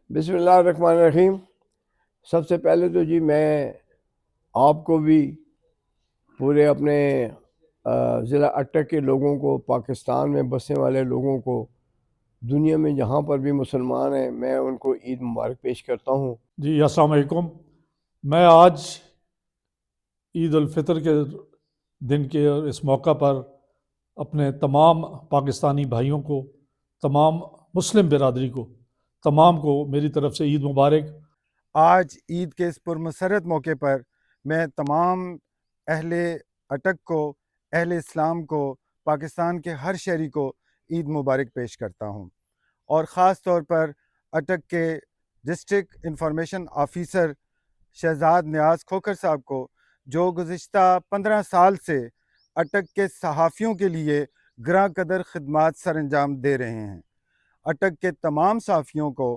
بسم اللہ الرحمن الرحیم۔ سب سے پہلے تو جی میں آپ کو بھی پورے اپنے ضلع اٹک کے لوگوں کو، پاکستان میں بسنے والے لوگوں کو، دنیا میں جہاں پر بھی مسلمان ہیں، میں ان کو عید مبارک پیش کرتا ہوں۔ جی السلام علیکم۔ میں آج عید الفطر کے دن کے اس موقع پر اپنے تمام پاکستانی بھائیوں کو، تمام مسلم برادری کو، تمام کو میری طرف سے عید مبارک۔ آج عید کے اس پرمسرت موقع پر میں تمام اہل اٹک کو، اہل اسلام کو، پاکستان کے ہر شہری کو عید مبارک پیش کرتا ہوں، اور خاص طور پر اٹک کے ڈسٹرکٹ انفارمیشن آفیسر شہزاد نیاز کھوکھر صاحب کو، جو گزشتہ 15 سال سے اٹک کے صحافیوں کے لیے گراں قدر خدمات سر انجام دے رہے ہیں۔ اٹک کے تمام صحافیوں کو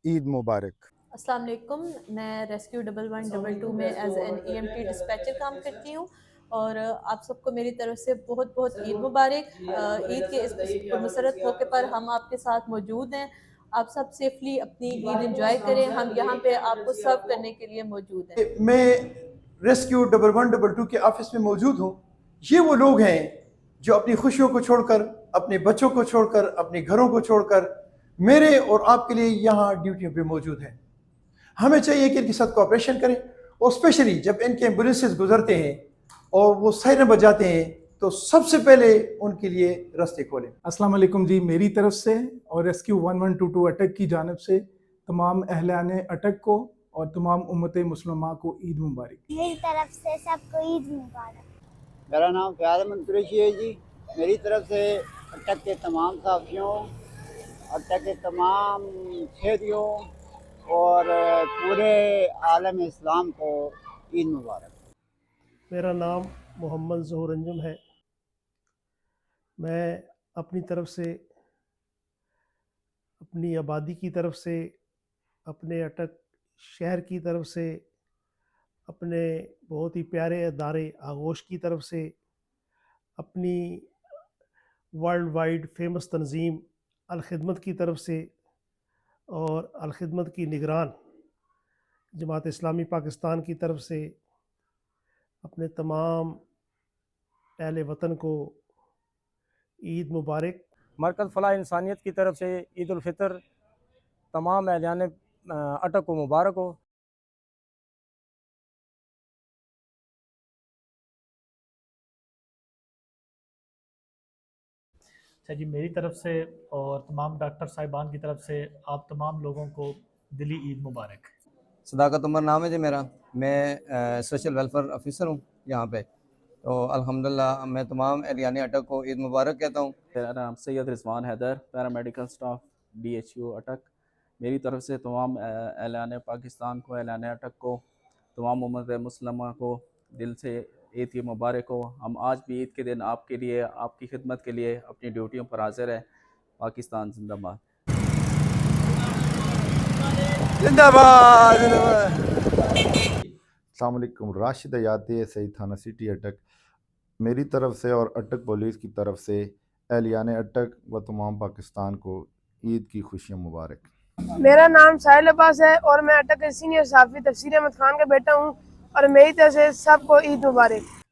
عید مبارک۔ السلام علیکم، میں ریسکیو 1112 میں ایز این EMT ڈسپیچر کام کرتی ہوں، اور آپ سب کو میری طرف سے بہت بہت عید مبارک۔ عید کے اس پرمسرت موقع پر ہم آپ کے ساتھ موجود ہیں۔ آپ سب سیفلی اپنی عید انجوائے کریں، ہم یہاں پہ آپ کو سرو کرنے کے لیے موجود ہیں۔ میں ریسکیو 1112 کے آفس میں موجود ہوں۔ یہ وہ لوگ ہیں جو اپنی خوشیوں کو چھوڑ کر، اپنے بچوں کو چھوڑ کر، اپنے گھروں کو چھوڑ کر میرے اور آپ کے لیے یہاں ڈیوٹیوں پہ موجود ہیں۔ ہمیں چاہیے کہ ان کے ساتھ کوآپریشن کریں، اور اسپیشلی جب ان کے ایمبولینسز گزرتے ہیں اور وہ سائرن بجاتے ہیں تو سب سے پہلے ان کے لیے راستے کھولیں۔ السلام علیکم جی، میری طرف سے اور ریسکیو 1122 اٹک کی جانب سے تمام اہلان اٹک کو اور تمام امت مسلمہ کو عید مبارک۔ میری طرف سے سب کو عید مبارک۔ میرا نام فیاض احمد قریشی ہے جی۔ میری طرف سے اٹک کے تمام صحافیوں، اٹک کے تمام شہریوں اور پورے عالم اسلام کو عید مبارک۔ میرا نام محمد ظہور انجم ہے۔ میں اپنی طرف سے، اپنی آبادی کی طرف سے، اپنے اٹک شہر کی طرف سے، اپنے بہت ہی پیارے ادارے آغوش کی طرف سے، اپنی ورلڈ وائڈ فیمس تنظیم الخدمت کی طرف سے، اور الخدمت کی نگران جماعت اسلامی پاکستان کی طرف سے اپنے تمام اہل وطن کو عید مبارک۔ مرکز فلاح انسانیت کی طرف سے عید الفطر تمام اہلیان اٹک کو مبارک ہو۔ اچھا جی، میری طرف سے اور تمام ڈاکٹر صاحبان کی طرف سے آپ تمام لوگوں کو دلی عید مبارک۔ صداقت عمر نام ہے جی میرا، میں سوشل ویلفیئر آفیسر ہوں یہاں پہ، تو الحمدللہ میں تمام اہلیان اٹک کو عید مبارک کہتا ہوں۔ میرا نام سید رضوان حیدر، پیرامیڈیکل سٹاف DHU اٹک۔ میری طرف سے تمام اہلیان پاکستان کو، اہلیان اٹک کو، تمام امت مسلمہ کو دل سے عید کی مبارک ہو۔ ہم آج بھی عید کے دن آپ کے لیے، آپ کی خدمت کے لیے اپنی ڈیوٹیوں پر حاضر ہیں۔ پاکستان زندہ باد۔ زندہ باد، زندہ باد۔ السلام علیکم، راشد حیاتی، سعید تھانہ سٹی اٹک۔ میری طرف سے اور اٹک پولیس کی طرف سے اہلیان اٹک و تمام پاکستان کو عید کی خوشیاں مبارک۔ میرا نام ساحل عباس ہے اور میں اٹک کے سینئر صحافی تفسیر احمد خان کا بیٹا ہوں، اور میری طرف سے سب کو عید مبارک۔